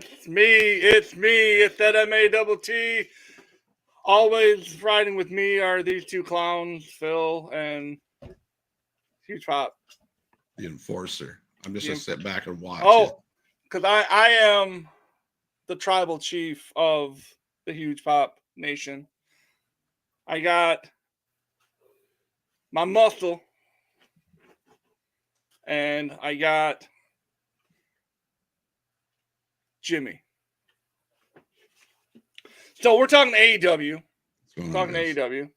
It's me. It's that MATT. Always riding with me are these two clowns, Phil and Huge Pop. The enforcer. I'm just going to sit back and watch it. Oh, because I am the tribal chief of the Huge Pop Nation. I got my muscle, and I got Jimmy. So we're talking AEW. We're talking AEW.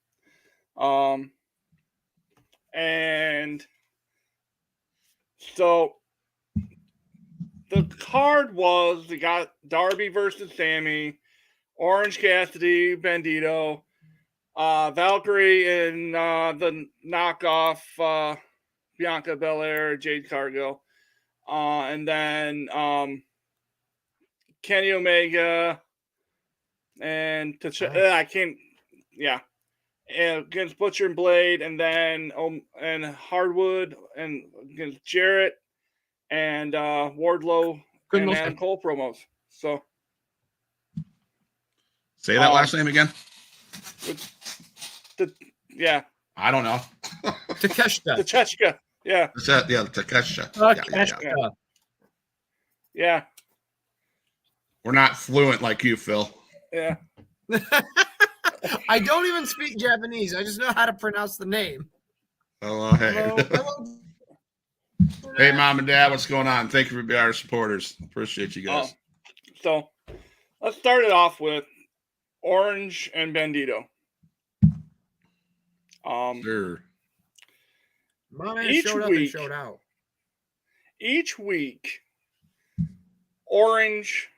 And so the card was they got Darby versus Sammy, Orange Cassidy, Bandito, Valkyrie, and the knockoff Bianca Belair, Jade Cargill, and then Kenny Omega, and I can't, yeah, and against Butcher and Blade, and then and Hardwood, and against Jarrett, and Wardlow, and Adam Cole promos. So, say that last name again. Yeah. I don't know. Takeshita. Yeah. Takeshita. Yeah. We're not fluent like you, Phil. Yeah. I don't even speak Japanese. I just know how to pronounce the name. Hello. Hey, Mom and Dad, what's going on? Thank you for being our supporters. Appreciate you guys. So let's start it off with Orange and Bandito. Sure. My man showed up and showed out. Each week, Orange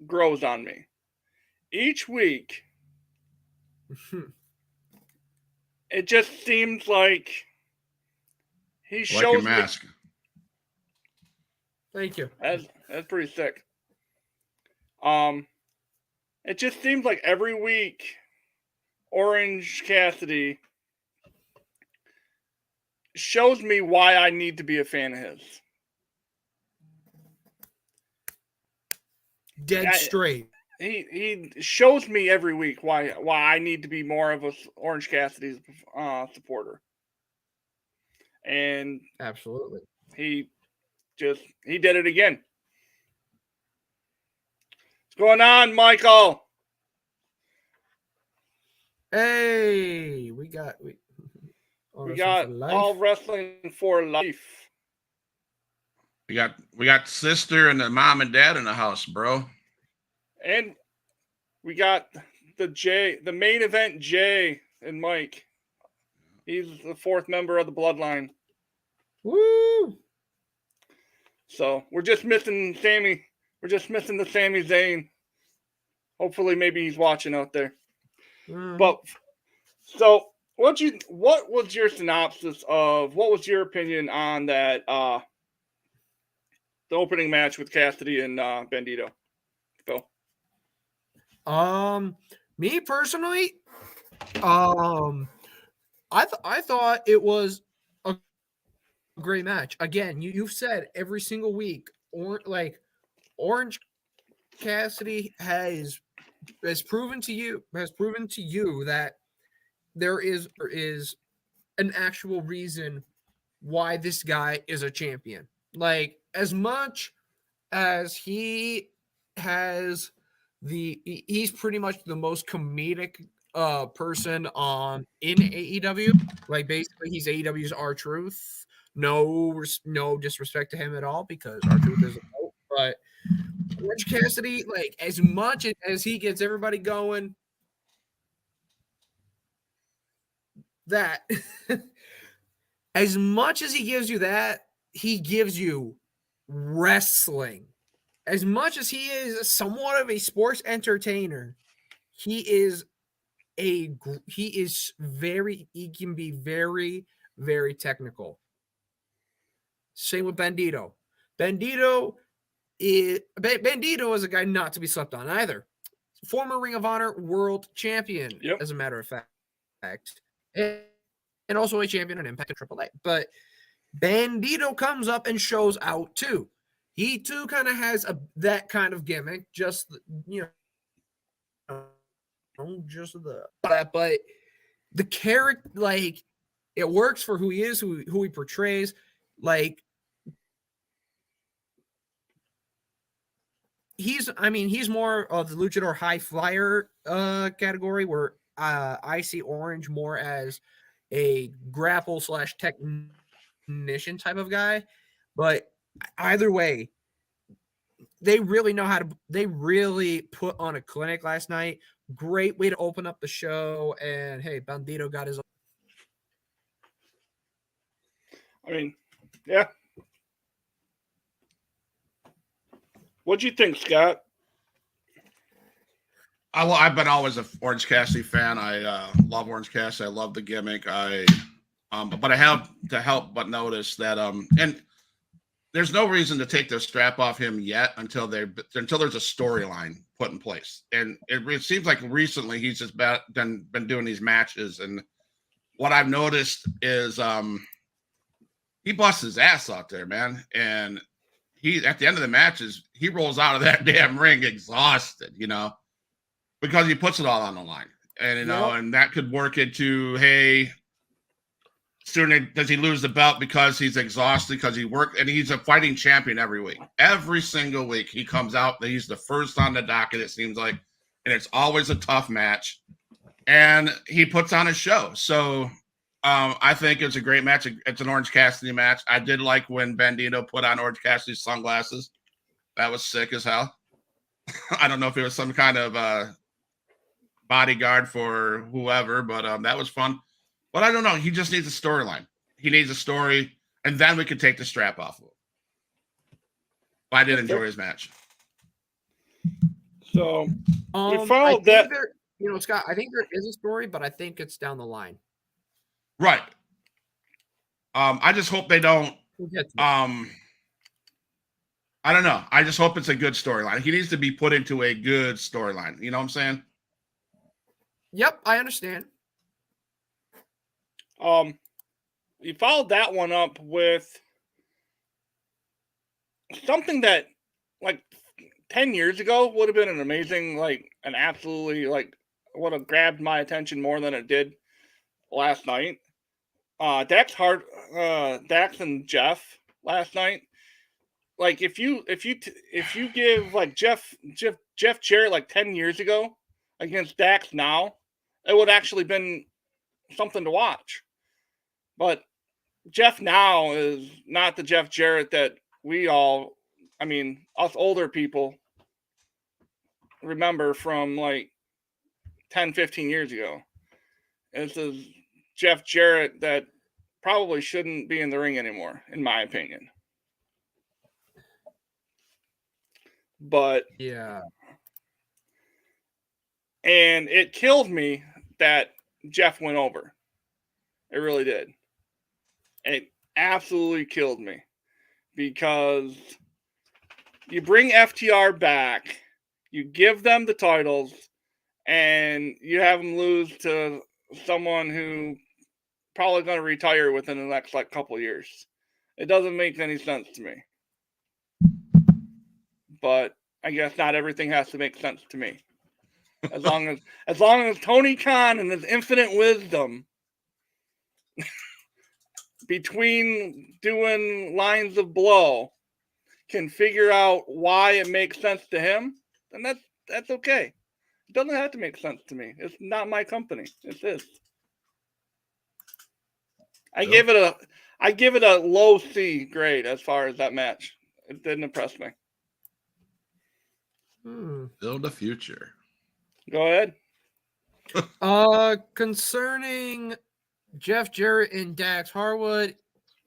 grows on me. Each week, it just seems like he shows your mask. Thank you. That's pretty sick. It just seems like every week, Orange Cassidy shows me why I need to be a fan of his. Dead straight. He shows me every week why I need to be more of a Orange Cassidy supporter. And absolutely, he did it again. What's going on, Michael? Hey, we got all wrestling for life. We got sister and the mom and dad in the house, bro. And we got the main event, Jay and Mike. He's the fourth member of the bloodline. Woo! So we're just missing Sammy. We're just missing the Sami Zayn. Hopefully, maybe he's watching out there. But so what was your synopsis of what was your opinion on that the opening match with Cassidy and Bandito? Phil? Me personally, I thought it was a great match. Again, you've said every single week, Orange Cassidy has proven to you that there is an actual reason why this guy is a champion. Like, as much as he has he's pretty much the most comedic person in AEW. Like, basically, he's AEW's R-Truth. No disrespect to him at all, because R-Truth is a goat. But Orange Cassidy, like, as much as he gets everybody going, that as much as he gives you that, he gives you wrestling. As much as he is somewhat of a sports entertainer, he can be very, very technical. Same with Bandito. Bandito is a guy not to be slept on either. Former Ring of Honor world champion, as a matter of fact. And also a champion in Impact and AAA. But Bandito comes up and shows out too. he too kind of has that kind of gimmick, just just but the character, like, it works for who he is, who he portrays. Like, he's more of the luchador high flyer category, where I see Orange more as a grapple / technician type of guy. But either way, they really put on a clinic last night. Great way to open up the show. And hey, Bandito got his. I mean, yeah. What'd you think, Scott? I've been always an Orange Cassidy fan. I love Orange Cassidy. I love the gimmick. But I have to help but notice that and there's no reason to take the strap off him yet until there's a storyline put in place. And it seems like recently he's just been doing these matches, and what I've noticed is he busts his ass out there, man. And he, at the end of the matches, he rolls out of that damn ring exhausted, because he puts it all on the line. And, and that could work into, hey, sooner does he lose the belt because he's exhausted, because he worked, and he's a fighting champion every week. Every single week he comes out, he's the first on the docket, it seems like, and it's always a tough match. And he puts on a show. So I think it's a great match. It's an Orange Cassidy match. I did like when Bandito put on Orange Cassidy's sunglasses. That was sick as hell. I don't know if it was some kind of bodyguard for whoever, but that was fun. But I don't know. He just needs a storyline. He needs a story, and then we could take the strap off of him. But I did enjoy his match. So we followed that. Scott, I think there is a story, but I think it's down the line. Right. I just hope they don't. I don't know. I just hope it's a good storyline. He needs to be put into a good storyline. You know what I'm saying? Yep, I understand. You followed that one up with something that, like, 10 years ago would have been an amazing, like, an absolutely, like, would have grabbed my attention more than it did last night. Dax and Jeff last night. Like, if you give, like, Jeff Jarrett, like, 10 years ago against Dax now, it would actually been something to watch. But Jeff now is not the Jeff Jarrett that us older people remember from, like, 10, 15 years ago. This is Jeff Jarrett that probably shouldn't be in the ring anymore, in my opinion. But yeah. And it killed me that Jeff went over. It really did. It absolutely killed me, because you bring FTR back, you give them the titles, and you have them lose to someone who probably going to retire within the next, like, couple of years. It doesn't make any sense to me. But I guess not everything has to make sense to me. As long as Tony Khan and his infinite wisdom between doing lines of blow can figure out why it makes sense to him, then that's okay. It doesn't have to make sense to me. It's not my company. It's his. I give it a low C grade as far as that match. It didn't impress me. Build a future. Go ahead. Concerning Jeff Jarrett and Dax Harwood,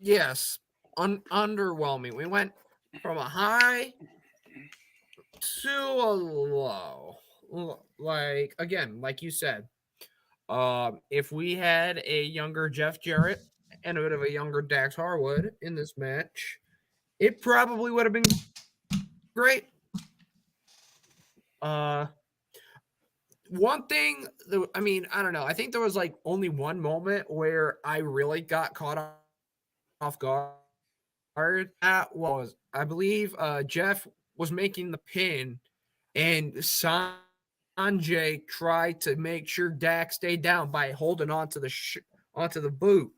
yes, underwhelming. We went from a high to a low. Like, again, like you said, if we had a younger Jeff Jarrett and a bit of a younger Dax Harwood in this match, it probably would have been great. One thing, I don't know. I think there was, like, only one moment where I really got caught off guard. that was, I believe, Jeff was making the pin, and Sanjay tried to make sure Dak stayed down by holding onto the boot,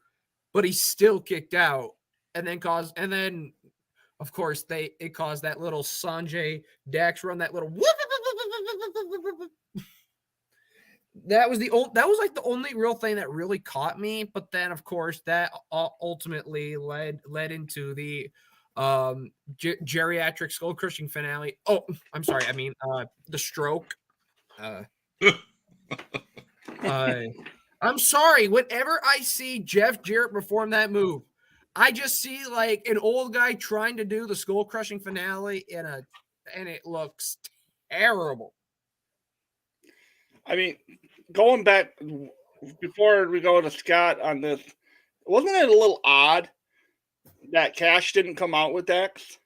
but he still kicked out, and then of course it caused that little Sanjay Dax run, that little that was like the only real thing that really caught me. But then, of course, that ultimately led into the geriatric skull crushing finale. Oh, I'm sorry. I mean, the stroke. I'm sorry. Whenever I see Jeff Jarrett perform that move, I just see like an old guy trying to do the skull crushing finale and it looks terrible. I mean, going back before we go to Scott on this, wasn't it a little odd that Cash didn't come out with Dex?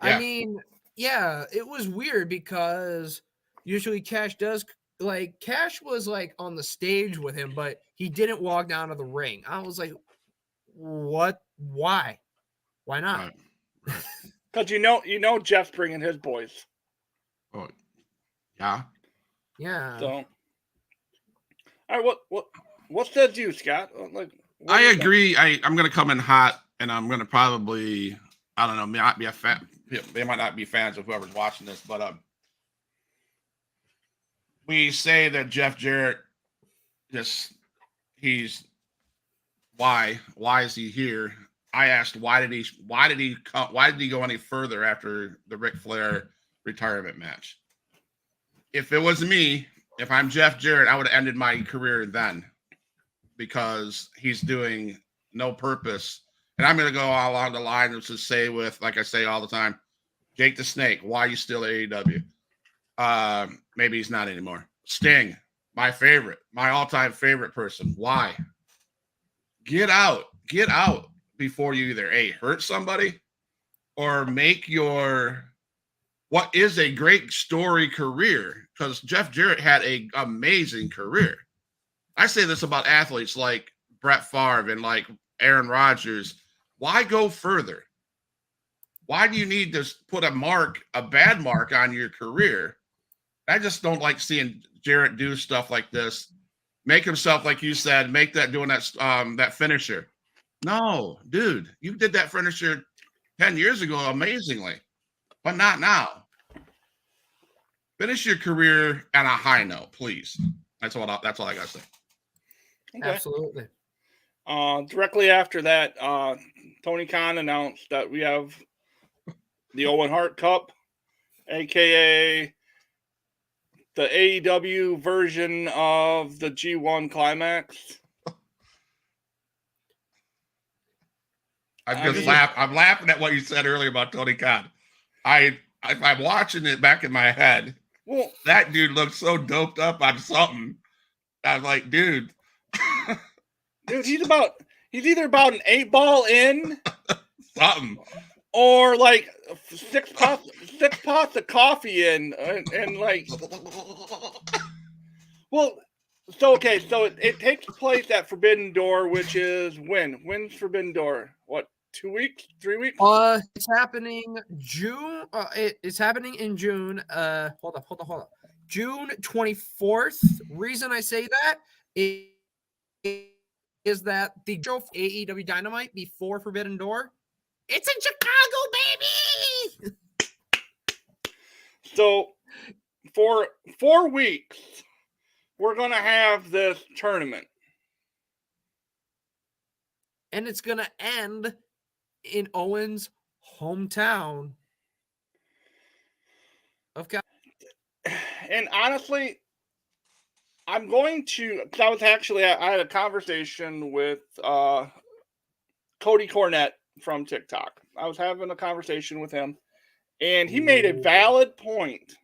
Yeah. I mean, yeah, it was weird because usually Cash was like on the stage with him, but he didn't walk down to the ring. I was like, what? Why? Why not? Because you know Jeff's bringing his boys. Oh, yeah. Yeah. So, all right, what says you, Scott? Like, I agree. I'm going to come in hot, and I'm going to probably, I don't know, not be a fan. They might not be fans of whoever's watching this, but we say that Jeff Jarrett why is he here? I asked why did he go any further after the Ric Flair retirement match? If it was me, if I'm Jeff Jarrett, I would have ended my career then, because he's doing no purpose. And I'm going to go all along the line and just say with, like I say all the time, Jake the Snake, why are you still at AEW? Maybe he's not anymore. Sting, my all-time favorite person. Why? Get out before you either hurt somebody or make what is a great story career, because Jeff Jarrett had an amazing career. I say this about athletes like Brett Favre and like Aaron Rodgers. Why go further? Why do you need to put a bad mark on your career? I just don't like seeing Jarrett do stuff like this. Make himself, like you said, doing that finisher. No, dude, you did that finisher 10 years ago amazingly, but not now. Finish your career on a high note, please. That's all I got to say. Okay. Absolutely. Directly after that, Tony Khan announced that we have the Owen Hart Cup, aka the AEW version of the G1 Climax. I'm laughing at what you said earlier about Tony Khan. I'm watching it back in my head. Well, that dude looks so doped up on something. I was like, dude. Dude, he's either about an 8-ball in something, or like six pots of coffee in, and like. Well, so it takes place at Forbidden Door, which is when's Forbidden Door? What, 2 weeks, 3 weeks? It's happening June. It's happening in June. Hold up. June 24th. Reason I say that is that the show for AEW Dynamite before Forbidden Door, it's in Chicago, baby. So for 4 weeks, we're gonna have this tournament, and it's gonna end in Owen's hometown of California. And honestly, I had a conversation with Cody Cornett from TikTok. I was having a conversation with him, and he made a valid point.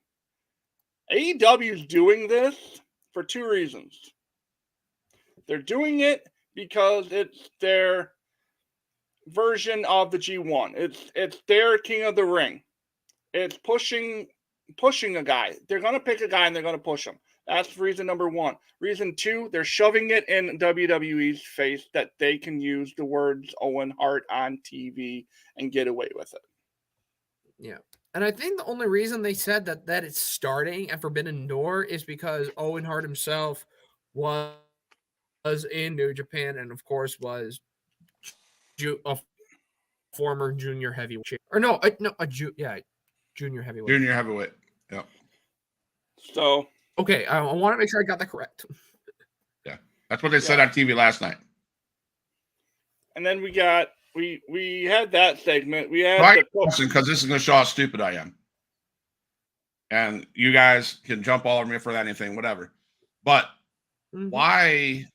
AEW is doing this for 2 reasons. They're doing it because it's their version of the G1. It's their King of the Ring. It's pushing a guy. They're going to pick a guy and they're going to push him. That's reason number one. Reason two, they're shoving it in WWE's face that they can use the words Owen Hart on TV and get away with it. Yeah. And I think the only reason they said that it's starting at Forbidden Door is because Owen Hart himself was in New Japan and, of course, was a former junior heavyweight. Or junior heavyweight. Junior heavyweight. Yep. So. Okay, I want to make sure I got that correct. Yeah. That's what they said on TV last night. And then we had that segment. We had because this is going to show how stupid I am. And you guys can jump all over me for anything, whatever. But why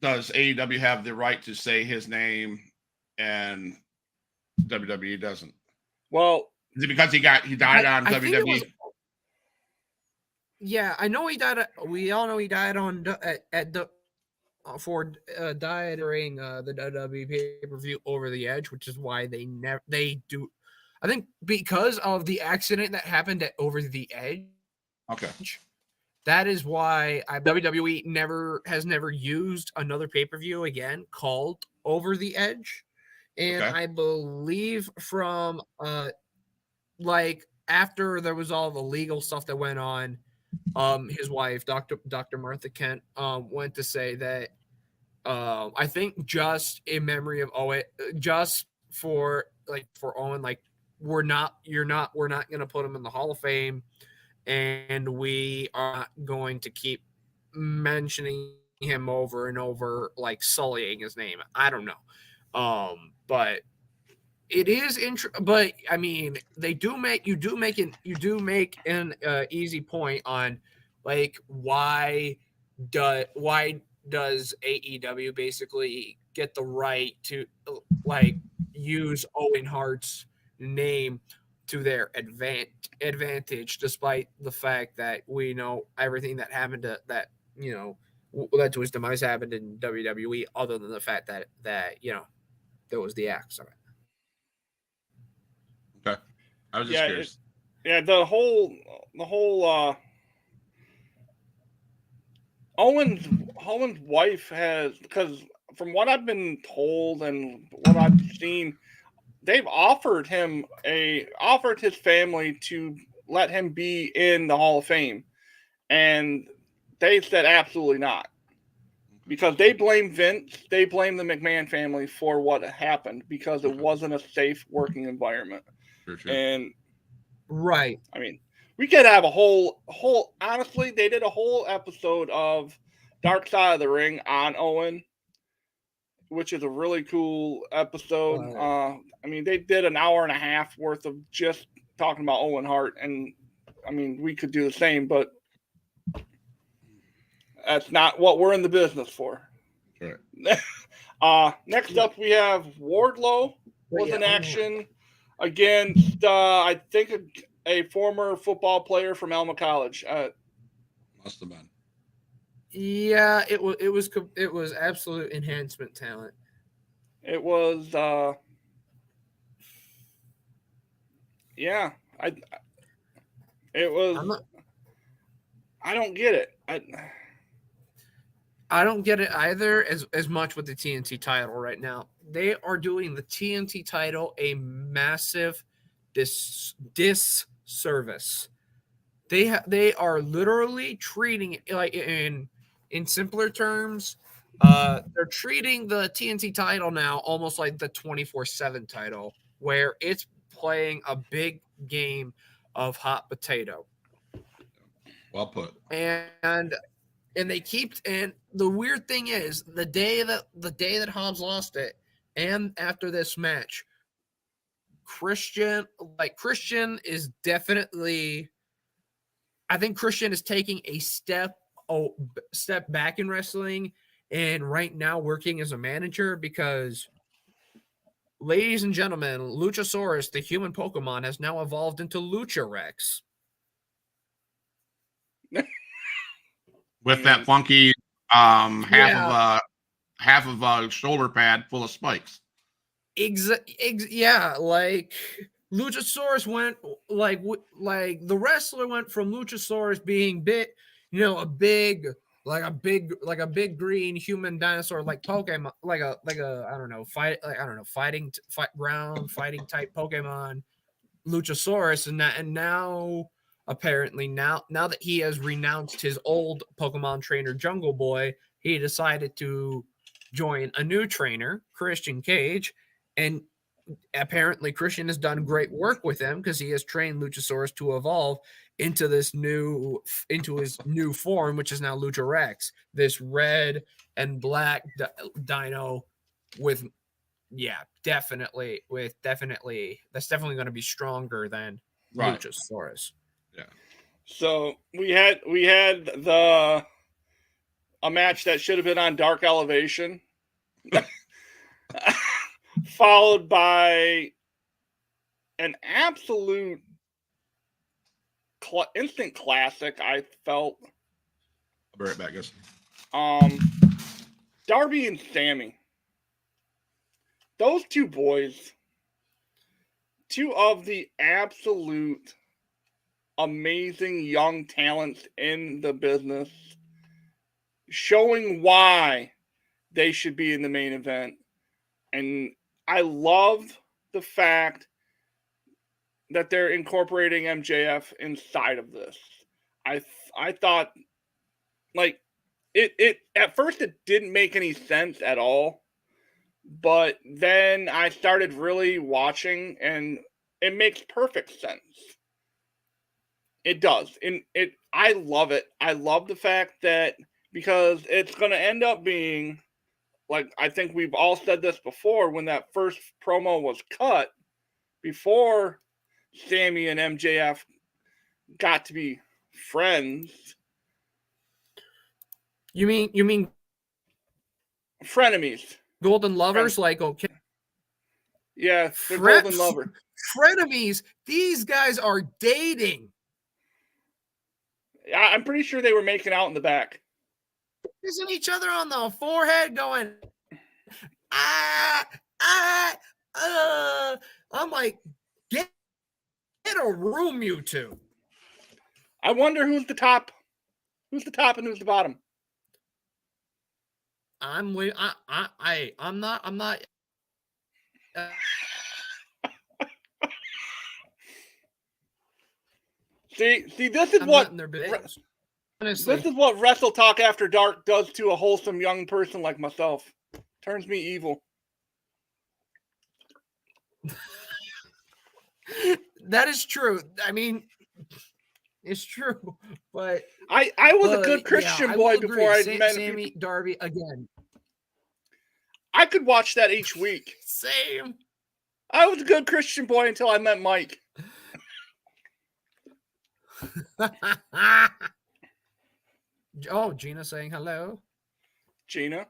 does AEW have the right to say his name and WWE doesn't? Well, is it because he died on WWE? Yeah, I know he died. We all know he died on died during the WWE pay-per-view Over the Edge, which is why they do. I think because of the accident that happened at Over the Edge. Okay. That is why WWE has never used another pay-per-view again called Over the Edge. And I believe from after there was all the legal stuff that went on, his wife, Dr. Martha Kent, went to say that I think just in memory of Owen, just for Owen, we're not going to put him in the Hall of Fame, and we are not going to keep mentioning him over and over, sullying his name. I don't know, but it is but I mean, you do make an easy point on why does AEW basically get the right to use Owen Hart's name to their advantage, despite the fact that we know everything that happened that led to his demise happened in WWE, other than the fact that there was the accident. Okay, I was just curious. The whole Owen's wife has, because from what I've been told and what I've seen, they've offered his family to let him be in the Hall of Fame, and they said absolutely not, because they blame Vince, they blame the McMahon family for what happened, because it wasn't a safe working environment. For sure. And right, I mean, we could have a whole honestly, they did a whole episode of Dark Side of the Ring on Owen, which is a really cool episode. Right. I mean, they did an hour and a half worth of just talking about Owen Hart, and I mean, we could do the same, but that's not what we're in the business for. Right. Next up, we have Wardlow was in action against, I think, a former football player from Alma College. Must have been. Yeah, it was absolute enhancement talent. It was, I don't get it. I don't get it either as much with the TNT title right now. They are doing the TNT title a massive disservice. They are literally treating it in simpler terms. They're treating the TNT title now almost like the 24/7 title, where it's playing a big game of hot potato. Well put. And the weird thing is, the day that Hobbs lost it, and after this match, Christian is definitely, I think Christian is taking a step back in wrestling, and right now working as a manager, because, ladies and gentlemen, Luchasaurus, the human Pokemon, has now evolved into Lucha Rex. With that funky half of a shoulder pad full of spikes. Yeah, Luchasaurus went the wrestler went from Luchasaurus being bit, a big green human dinosaur like Pokemon, like a I don't know, fighting type Pokemon Luchasaurus, and now apparently now that he has renounced his old Pokemon trainer Jungle Boy, he decided to join a new trainer, Christian Cage, and apparently Christian has done great work with him because he has trained Luchasaurus to evolve into his new form, which is now Lucha Rex, this red and black dino with definitely that's definitely going to be stronger than Luchasaurus. Yeah. So we had a match that should have been on Dark Elevation, followed by an absolute instant classic. I felt. I'll be right back, guys. Darby and Sammy. Those two boys, two of the absolute amazing young talents in the business, showing why they should be in the main event. And I love the fact that they're incorporating MJF inside of this. I thought, like, it at first it didn't make any sense at all, but then I started really watching, and it makes perfect sense. It does, and I love it. I love the fact that, because it's going to end up being, like, I think we've all said this before, when that first promo was cut, before Sammy and MJF got to be friends. You mean frenemies? Golden lovers? Like, okay. Yeah, they're golden lover. Frenemies. These guys are dating. I'm pretty sure they were making out in the back. Kissing each other on the forehead, going, I'm like, get a room, you two. I wonder who's the top. Who's the top and who's the bottom? I'm not. See, this is what honestly, this is what Wrestle Talk After Dark does to a wholesome young person like myself. Turns me evil. That is true. I mean, it's true, but I was a good Christian boy before I met Sammy Darby again. I could watch that each week. Same. I was a good Christian boy until I met Mike. Oh, Gina saying hello. Gina.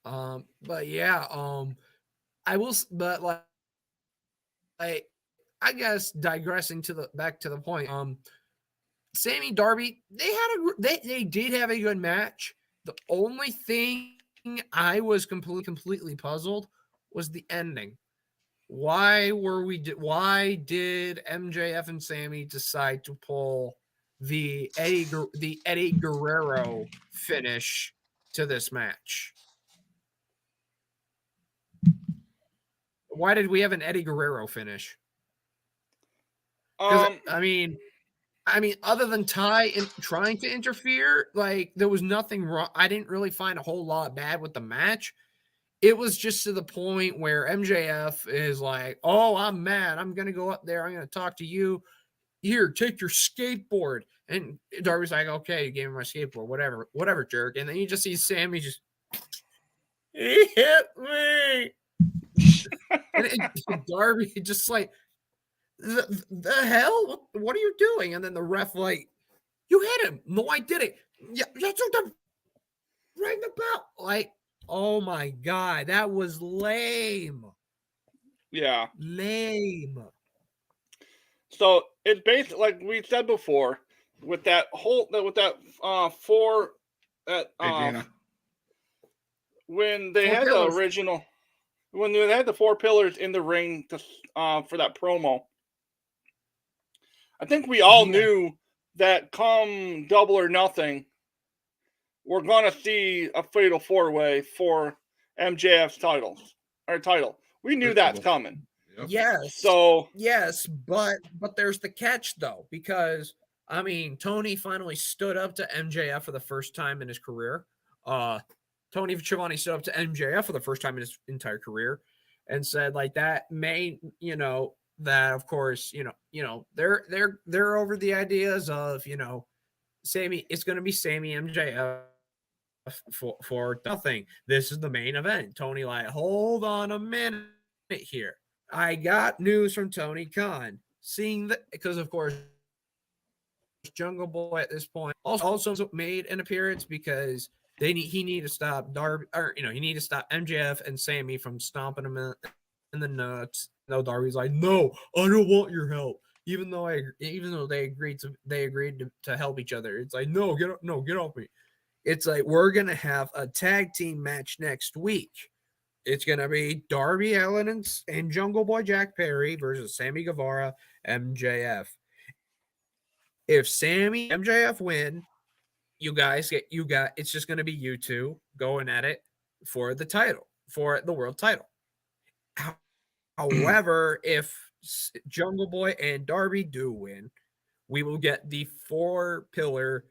But yeah, I will, but like, I guess digressing back to the point, Sammy Darby, they did have a good match. The only thing I was completely puzzled was the ending. Why did MJF and Sammy decide to pull the Eddie Guerrero finish to this match? Why did we have an Eddie Guerrero finish? I mean, other than Ty trying to interfere, like, there was nothing wrong. I didn't really find a whole lot bad with the match. It was just to the point where MJF is like, "Oh, I'm mad. I'm gonna go up there. I'm gonna talk to you. Here, take your skateboard." And Darby's like, "Okay, you gave me my skateboard. Whatever, jerk." And then you just see Sammy just, "He hit me." and Darby just like, the hell? What are you doing? And then the ref like, "You hit him." "No, I didn't." "Yeah, you took the ring the bell." Like, oh my God, that was lame. Yeah. Lame. So it's basically, like we said before, with that four when they had the original, when they had the four pillars in the ring to for that promo, I think we all knew that come Double or Nothing, we're going to see a fatal 4-way for MJF's title. We knew that's coming. Yep. Yes. So yes, but there's the catch though, because I mean, Tony finally stood up to MJF for the first time in his career. Tony Schiavone stood up to MJF for the first time in his entire career and said like that may, that of course, they're over the ideas of, Sammy, it's going to be Sammy MJF for nothing. This is the main event. Tony like, hold on a minute here. I got news from Tony Khan. Seeing that, because of course Jungle Boy at this point also made an appearance because he need to stop Darby, or he need to stop MJF and Sammy from stomping him in the nuts. No, Darby's like, no, I don't want your help. Even though they agreed to help each other, it's like, no, get off me. It's like, we're gonna have a tag team match next week. It's gonna be Darby Allin and Jungle Boy Jack Perry versus Sammy Guevara, MJF. If Sammy MJF win, it's just gonna be you two going at it for the title, for the world title. However, if Jungle Boy and Darby do win, we will get the 4-pillar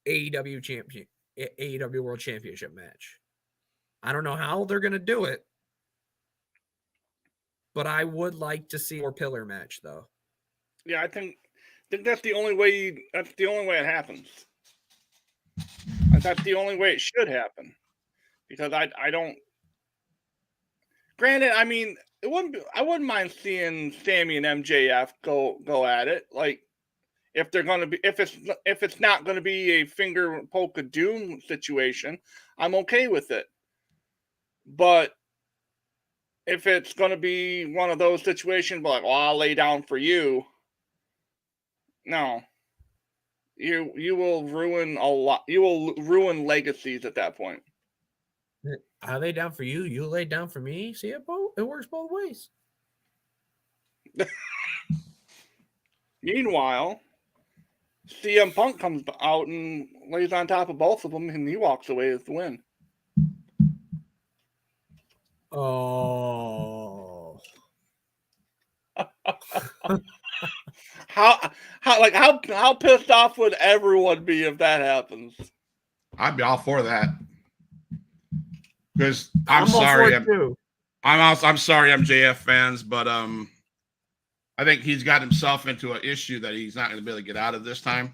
AEW World Championship match. I don't know how they're going to do it, but I would like to see a 4-pillar match, though. Yeah, I think that's the only way. That's the only way it happens. That's the only way it should happen, because I don't. Granted, I mean, I wouldn't mind seeing Sammy and MJF go at it. Like, if it's not gonna be a finger poke of doom situation, I'm okay with it. But if it's gonna be one of those situations, like, well, I'll lay down for you. No, you will ruin a lot. You will ruin legacies at that point. I lay down for you. You lay down for me. See it works both ways. Meanwhile, CM Punk comes out and lays on top of both of them, and he walks away with the win. Oh. How pissed off would everyone be if that happens? I'd be all for that. Because I'm sorry, I'm sorry, MJF fans, but I think he's got himself into an issue that he's not going to be able to get out of this time.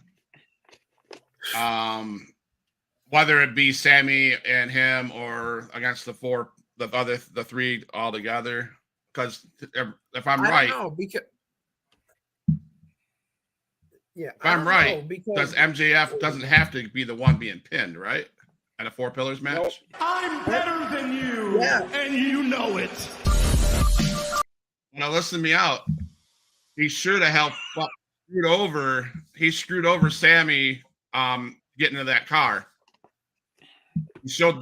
Whether it be Sammy and him or against the three all together. Because if I'm right, because MJF doesn't have to be the one being pinned, right? At a 4-pillars match. Nope. I'm better than you, and you know it. Now listen to me out. He sure to hell screwed over Sammy getting into that car. He showed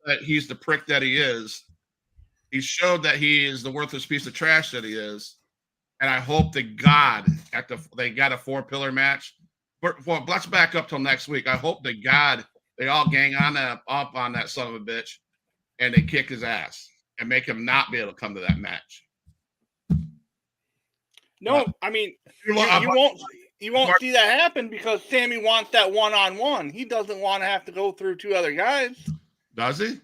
that he's the prick that he is. He showed that he is the worthless piece of trash that he is. And I hope to God they got a 4-pillar match. Well, let's back up till next week. I hope to God they all gang up on that son of a bitch, and they kick his ass and make him not be able to come to that match. No, I mean, you won't see that happen because Sammy wants that one-on-one. He doesn't want to have to go through 2 other guys. Does he?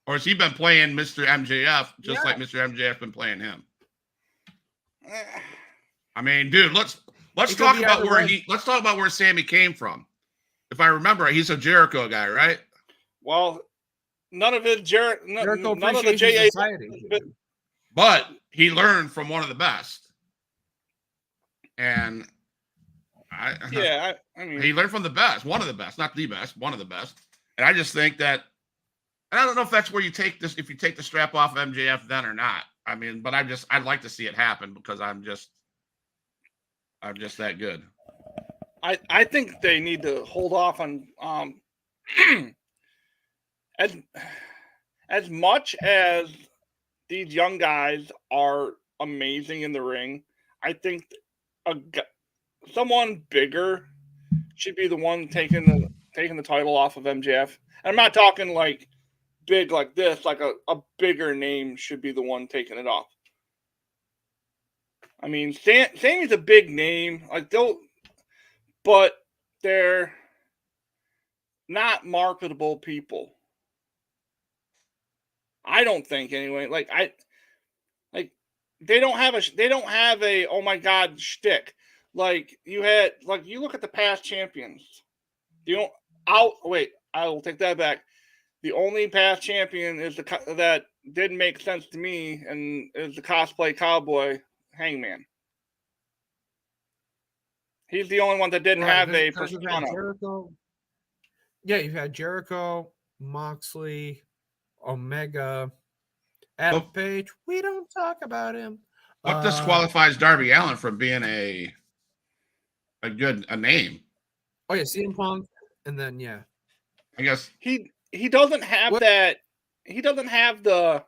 Or has he been playing Mr. MJF just like Mr. MJF been playing him? I mean, dude, let's talk about where Sammy came from. If I remember right, he's a Jericho guy, right? Well, none of it Jericho none of the JA Society. But he learned from one of the best. And I mean, he learned from the best, one of the best, not the best, one of the best. And I just think that, and I don't know if that's where you take this, if you take the strap off MJF then or not. I mean, but I'd like to see it happen because I'm just that good. I think they need to hold off on as much as these young guys are amazing in the ring. I think someone bigger should be the one taking the title off of MJF. And I'm not talking like big like this, like a bigger name should be the one taking it off. I mean, Sammy's a big name, but they're not marketable people. I don't think anyway. Like they don't have a oh my god shtick. Like you look at the past champions. I will take that back. The only past champion is that didn't make sense to me, and is the cosplay cowboy Hangman. He's the only one that didn't have a persona. Yeah, you've had Jericho, Moxley, Omega, Adam Page. We don't talk about him. What disqualifies Darby Allin from being a name? Oh yeah, CM Punk, and then I guess he doesn't have that. He doesn't have the.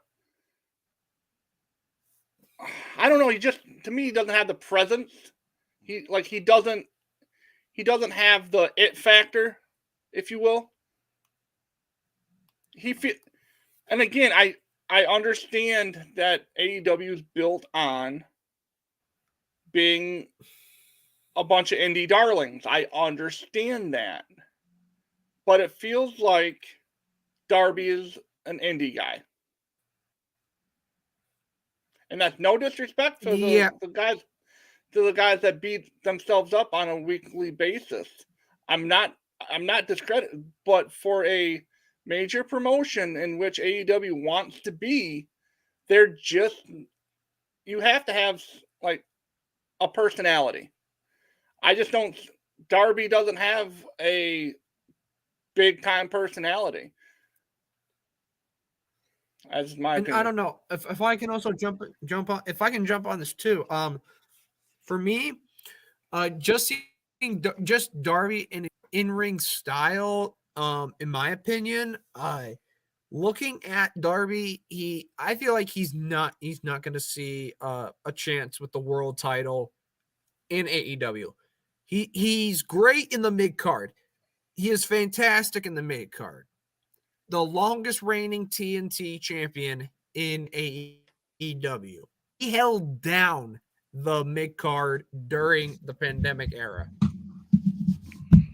I don't know. To me, he doesn't have the presence. He doesn't have the it factor, if you will. And again, I understand that AEW is built on being a bunch of indie darlings. I understand that. But it feels like Darby is an indie guy. And that's no disrespect to the guys that beat themselves up on a weekly basis. I'm not discrediting, but for a major promotion in which AEW wants to be, you have to have like a personality. Darby doesn't have a big time personality. As my opinion. I don't know if I can also jump on, if I can jump on this too. For me, just seeing Darby in ring style, in my opinion, looking at Darby, I feel like he's not going to see a chance with the world title in AEW. He's great in the mid card. He is fantastic in the mid card. The longest reigning TNT champion in AEW. He held down the mid card during the pandemic era.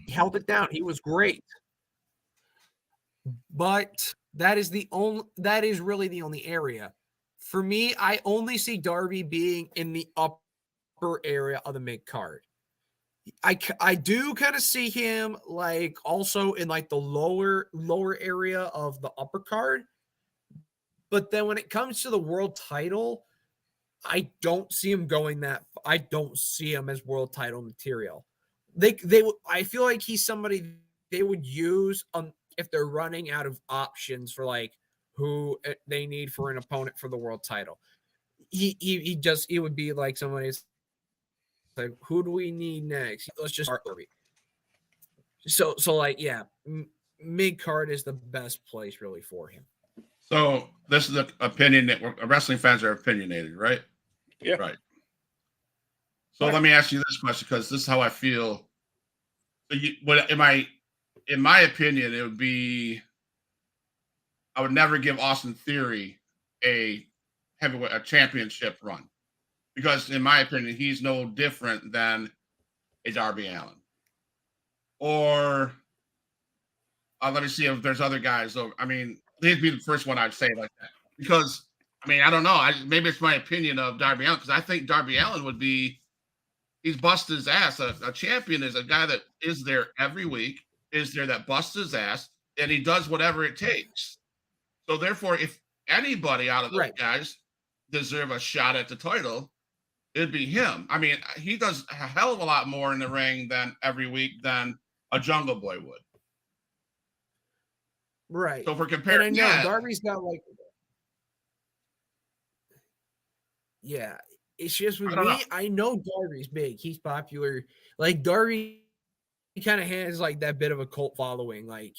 He held it down. He was great. But that is really the only area. For me, I only see Darby being in the upper area of the mid card. I do kind of see him like also in like the lower area of the upper card. But then when it comes to the world title, I don't see him going that. I don't see him as world title material. I feel like he's somebody they would use if they're running out of options for like who they need for an opponent for the world title. It would be like somebody's like, who do we need next? Let's just start Darby. So like, yeah, mid card is the best place really for him. So this is the opinion that wrestling fans are opinionated, right? Yeah. Right. So let me ask you this question, because this is how I feel. In my opinion, it would be, I would never give Austin Theory a championship run, because in my opinion, he's no different than a Darby Allin. Or let me see if there's other guys. I mean, he'd be the first one I'd say like that, because I mean, I don't know. Maybe it's my opinion of Darby Allin, because I think Darby Allin would be, he's busted his ass. A champion is a guy that is there every week, that busts his ass, and he does whatever it takes. So therefore, if anybody out of those guys deserve a shot at the title, it'd be him. I mean, he does a hell of a lot more in the ring than every week than a Jungle Boy would. Right. So if we're comparing, and I know Darby's got like, yeah. It's just with me, I know Darby's big. He's popular. Like Darby, he kind of has like that bit of a cult following. Like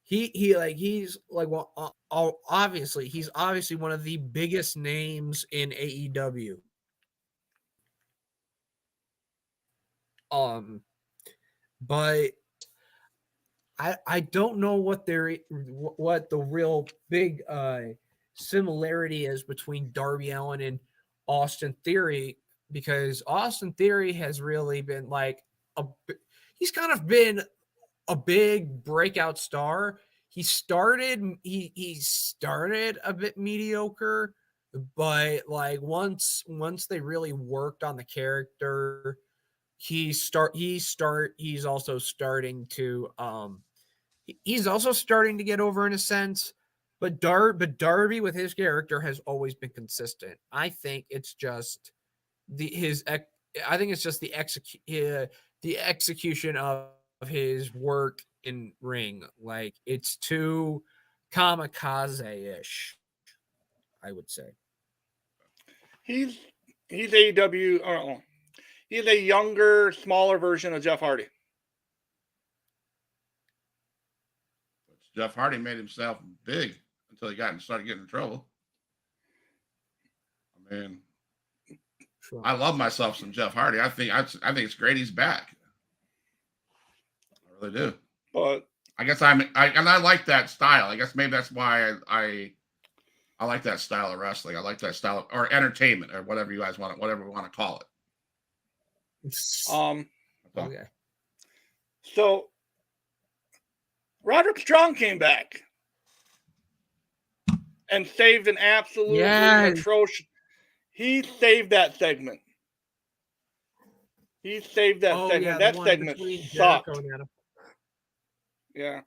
he's like, well, obviously he's one of the biggest names in AEW. But I don't know what the real big similarity is between Darby Allin and Austin Theory, because Austin Theory has really been like he's kind of been a big breakout star. He started a bit mediocre, but like once they really worked on the character, he's also starting to get over in a sense. But Darby with his character has always been consistent. I think it's just the execution of his work in ring. Like, it's too kamikaze-ish, I would say. He's AEW. He's a younger, smaller version of Jeff Hardy. Jeff Hardy made himself big until he started getting in trouble. I mean, sure. I love myself some Jeff Hardy. I think it's great he's back. I really do. But I guess I like that style. I guess maybe that's why I like that style of wrestling. I like that style or entertainment or whatever you guys want, whatever we want to call it. Okay. So Roderick Strong came back and saved an absolutely atrocious. He saved that segment. He saved that segment. Yeah, that segment sucked. Yeah.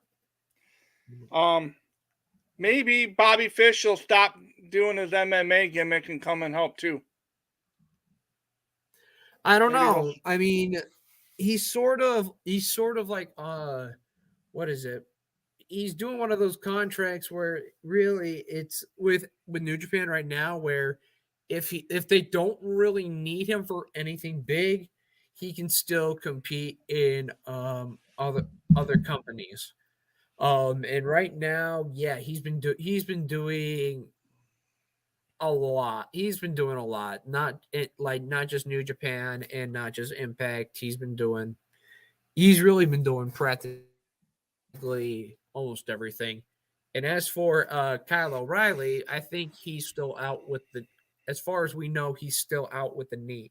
Maybe Bobby Fish will stop doing his MMA gimmick and come and help too. I don't know. I mean, he's sort of like what is it? He's doing one of those contracts where really it's with New Japan right now, where if they don't really need him for anything big, he can still compete in other companies. And right now, yeah, he's been doing a lot. He's been doing a lot. Not just New Japan and not just Impact. He's really been doing practically almost everything. And as for Kyle O'Reilly, I think he's still out as far as we know, he's still out with the knee.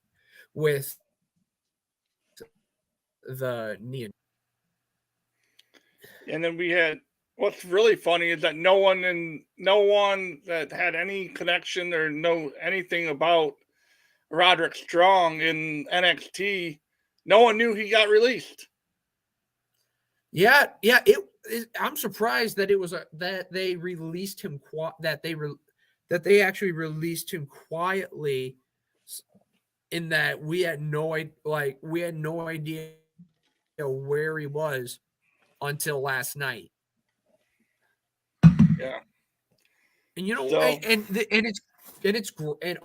And then we had, what's really funny is that no one that had any connection or know anything about Roderick Strong in NXT, no one knew he got released. Yeah. I'm surprised that that they released him. That they actually released him quietly. In that we had no idea where he was until last night. Yeah. And and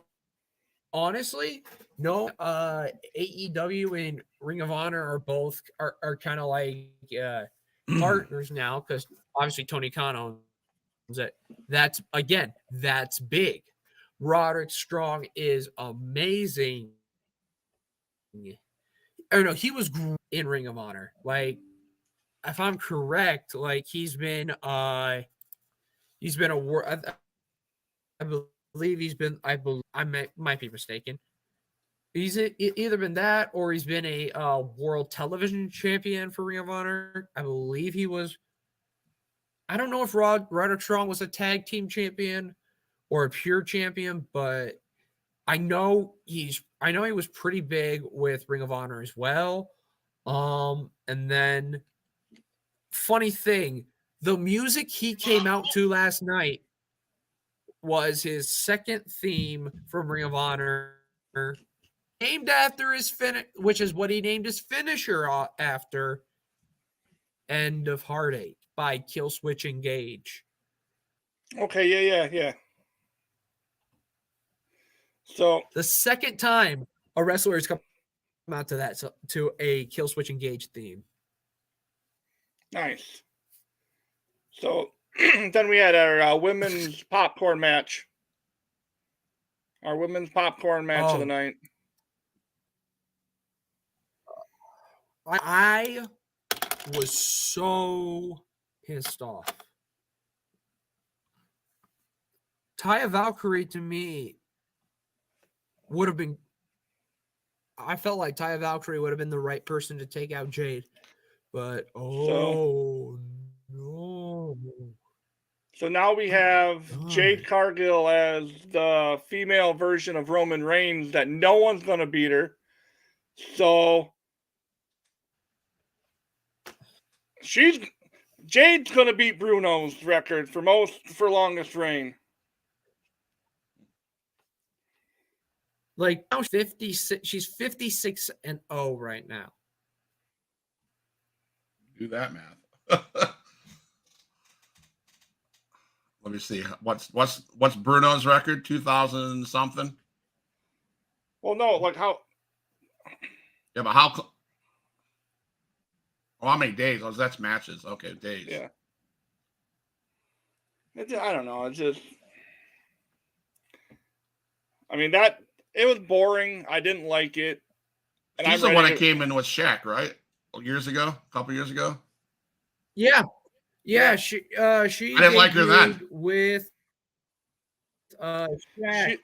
honestly, no, AEW and Ring of Honor are both are kind of like partners now, because obviously Tony Khan owns it. That's big. Roderick Strong is amazing. Oh no, he was in Ring of Honor. Like, if I'm correct, like he's been I might be mistaken. He's either been that or he's been a world television champion for Ring of Honor. I believe he was. I don't know if Roderick Strong was a tag team champion or a pure champion, but I know he was pretty big with Ring of Honor as well. And then funny thing, the music he came out to last night was his second theme from Ring of Honor, named after his which is what he named his finisher after, End of Heartache by Killswitch Engage. Okay, yeah. So the second time a wrestler has come out to that, to a Killswitch Engage theme. Nice. So then we had our women's popcorn match. Our women's popcorn match of the night. I was so pissed off. Taya Valkyrie to me would have been. I felt like Taya Valkyrie would have been the right person to take out Jade, but no. So now we have Jade Cargill as the female version of Roman Reigns that no one's going to beat her. So Jade's going to beat Bruno's record for longest reign. Like now 56, she's 56-0 right now. Do that math. Let me see. What's Bruno's record? 2000 something? Well, no, like how? Yeah, but how? Oh, how many days? Oh, that's matches. Okay, days. Yeah. I don't know. It's just. I mean it was boring. I didn't like it. And he's the one that came in with Shaq, right? Years ago, a couple years ago. Yeah. She I didn't like her then. With Shaq,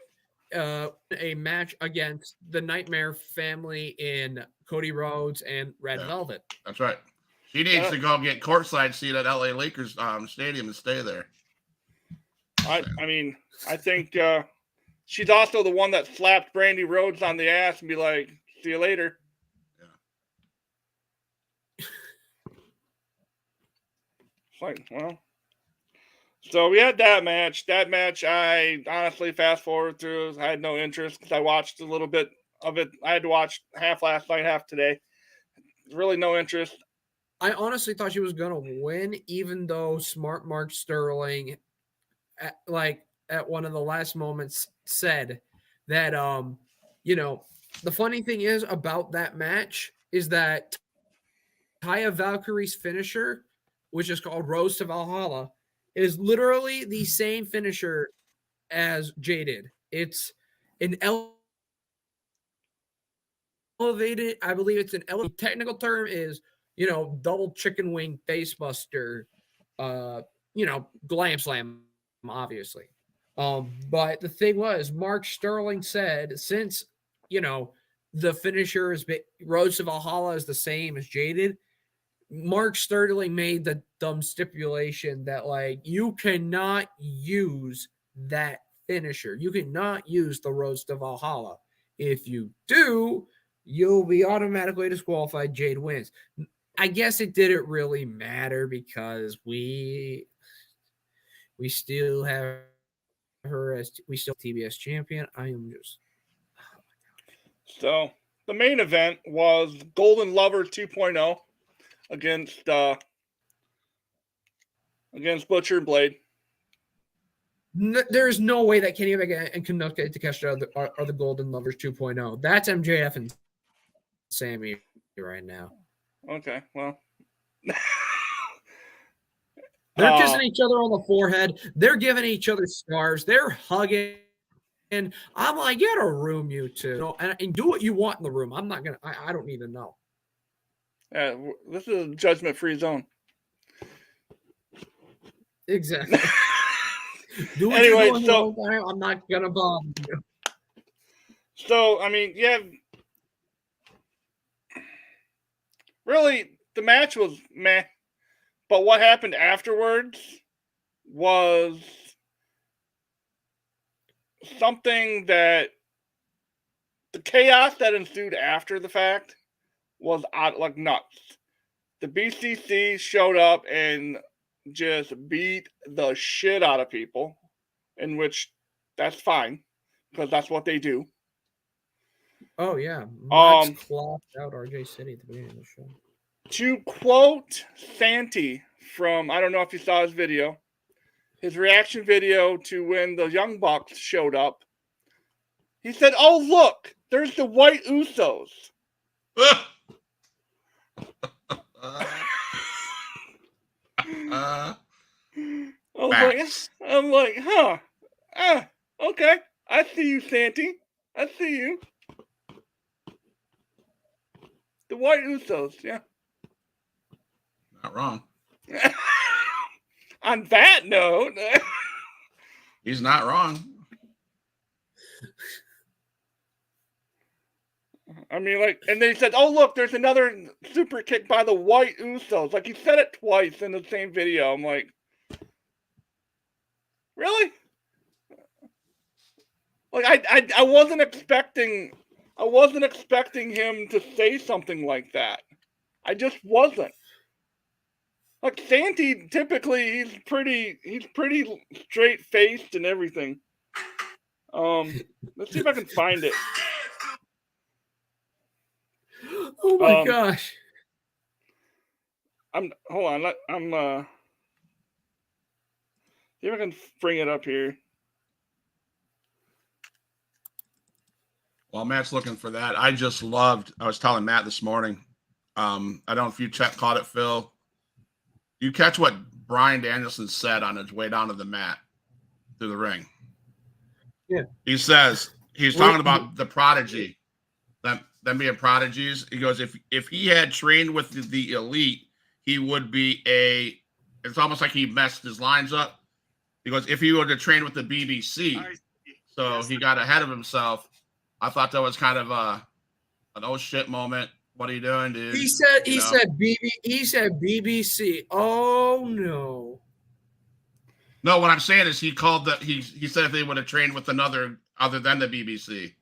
a match against the Nightmare Family in Cody Rhodes and Red Velvet. That's right. She needs to go get courtside seat at LA Lakers stadium and stay there. I mean, I think she's also the one that slapped Brandy Rhodes on the ass and be like, "See you later." Like, well, so we had that match. That match, I honestly fast forward through. I had no interest because I watched a little bit of it. I had to watch half last night, half today. Really no interest. I honestly thought she was gonna win, even though Smart Mark Sterling, at one of the last moments, said that the funny thing is about that match is that Taya Valkyrie's finisher, which is called Rose to Valhalla, is literally the same finisher as Jaded. It's an elevated, I believe it's an elevated, technical term is, double chicken wing face buster, glam slam, obviously. But the thing was, Mark Sterling said, since, the finisher is Rose to Valhalla is the same as Jaded, Mark Sterling made the dumb stipulation that, like, you cannot use that finisher. You cannot use the Rose to Valhalla. If you do, you'll be automatically disqualified. Jade wins. I guess it didn't really matter because we still have her as TBS champion. I am just. So the main event was Golden Lover 2.0 against Butcher and Blade. There's no way that Kenny Omega and Canuck Takeshita are the Golden Lovers 2.0. That's MJF and Sammy right now. Okay, well. They're kissing each other on the forehead. They're giving each other stars. They're hugging. And I'm like, get a room, you two. And do what you want in the room. I'm not going to, I don't need to know. This is a judgment-free zone. Exactly. Do what anyway, you're doing. I'm not going to bother you. So, I mean, yeah. Really, the match was meh. But what happened afterwards was something that the chaos that ensued after the fact was like nuts. The BCC showed up and just beat the shit out of people, in which that's fine because that's what they do. Oh yeah, Max clocked out RJ City at the beginning of the show. To quote Santi from, I don't know if you saw his video, his reaction video to when the Young Bucks showed up, he said, "Oh look, there's the White Usos." I'm like, huh? Okay, I see you, Santi. I see you. The The White Usos, yeah. Not wrong. On that note, He's not wrong. I mean, like, and they said, "Oh, look, there's another super kick by the White Usos." Like, he said it twice in the same video. I'm like, really? Like, I wasn't expecting him to say something like that. I just wasn't. Like, Santy, typically he's pretty straight faced and everything. Let's see if I can find it. Oh my gosh. Hold on. See if I can bring it up here. While Matt's looking for that, I was telling Matt this morning. I don't know if you caught it, Phil. You catch what Bryan Danielson said on his way down to the mat through the ring. Yeah. He says, he's talking about the prodigy, them being prodigies. He goes, if he had trained with the elite, he would be it's almost like he messed his lines up. He goes, if he would have trained with the BBC. So he got ahead of himself. I thought that was kind of an oh shit moment. What are you doing, dude? He said BBC. Oh no. No, what I'm saying is he said if they would have trained with another other than the BBC,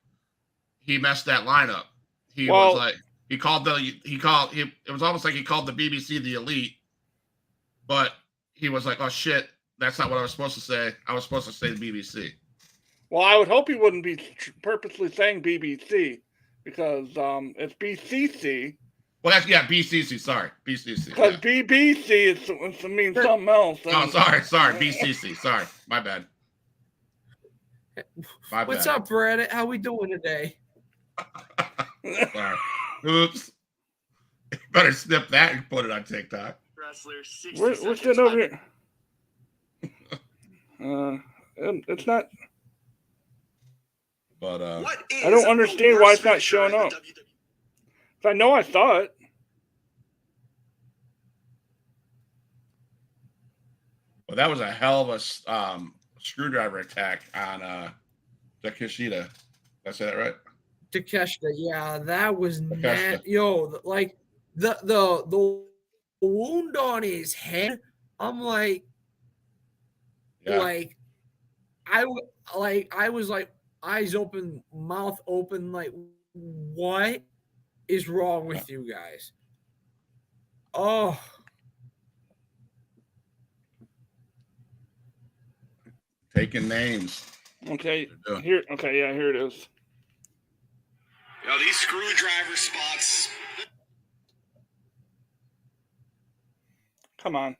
he messed that lineup. It was almost like he called the BBC the elite, but he was like, oh shit, that's not what I was supposed to say. I was supposed to say the BBC. Well, I would hope he wouldn't be purposely saying BBC because it's BCC. Well, BCC. Sorry, BCC. Because BBC means something else. Oh, sorry, BCC. Sorry, my bad. What's up, Brad? How we doing today? Sorry. Oops. Better snip that and put it on TikTok. We're sitting over here. It's not. But I don't understand why it's not showing up. I know I saw it. Well, that was a hell of a screwdriver attack on Takeshita. Did I say that right? Takeshita, yeah, that was yo, like the wound on his head. I'm like, I was like eyes open, mouth open, like, what is wrong with you guys? Oh. Taking names. Okay. Here it is. Now these screwdriver spots. Come on.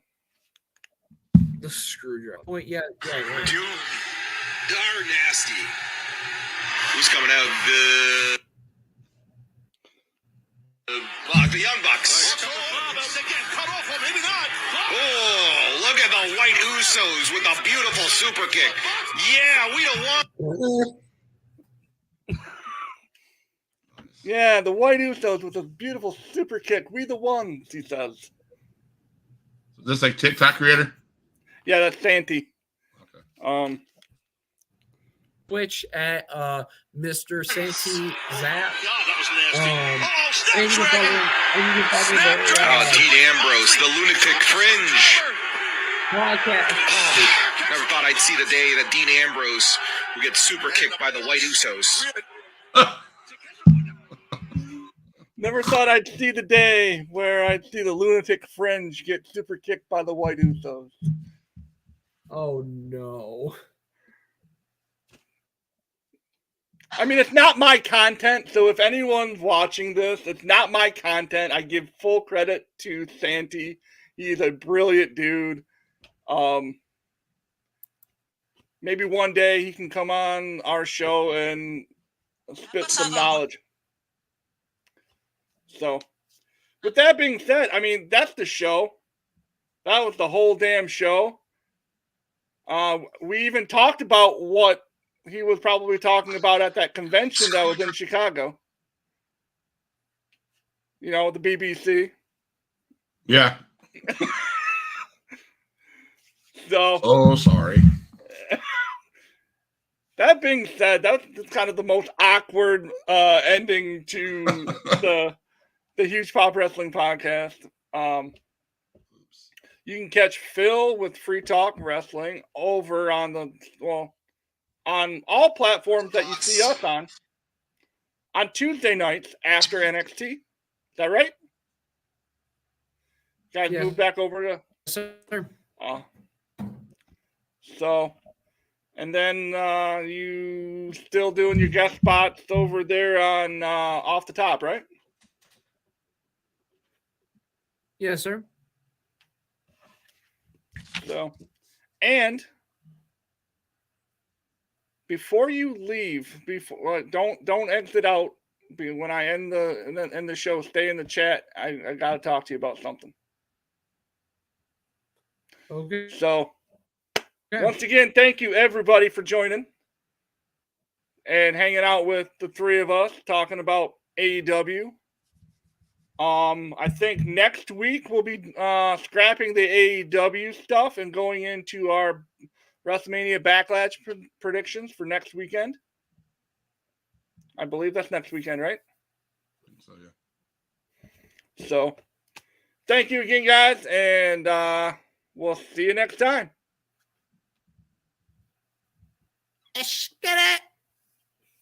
The screwdriver. Oh, yeah. Too darn nasty. Who's coming out? The Young Bucks. Oh, look at the White Usos with a beautiful super kick. Yeah, we don't want. Yeah, the White Usos with a beautiful super kick. We the ones, he says. Is this like TikTok creator? Yeah, that's Santy. Okay. Which at Mr. Santy Zap. God, that was nasty. Dean Dean Ambrose, the Lunatic Fringe. Podcast. Never thought I'd see the day that Dean Ambrose would get super kicked by the White Usos. Never thought I'd see the day where I'd see the Lunatic Fringe get super kicked by the White Usos. Oh no. I mean, it's not my content, so if anyone's watching this, it's not my content. I give full credit to Santy. He's a brilliant dude. Maybe one day he can come on our show and spit some knowledge. So, with that being said, I mean, that's the show. That was the whole damn show. We even talked about what he was probably talking about at that convention that was in Chicago. You know, the BBC. Yeah. So, Oh, sorry. That being said, that's kind of the most awkward ending to the Huge Pop Wrestling podcast. You can catch Phil with Free Talk Wrestling over on on all platforms that you see us on Tuesday nights after NXT. Is that right? Guys, Yeah. move back over to. Sir. So, and then you still doing your guest spots over there on Off the Top, right? Yes, sir. So, and before you leave, don't exit out. When I end the show, stay in the chat. I gotta talk to you about something. Okay. So, once again, thank you everybody for joining and hanging out with the three of us talking about AEW. I think next week we'll be scrapping the AEW stuff and going into our WrestleMania Backlash predictions for next weekend. I believe that's next weekend, right? So, yeah. So, thank you again, guys, and we'll see you next time. Let's get it.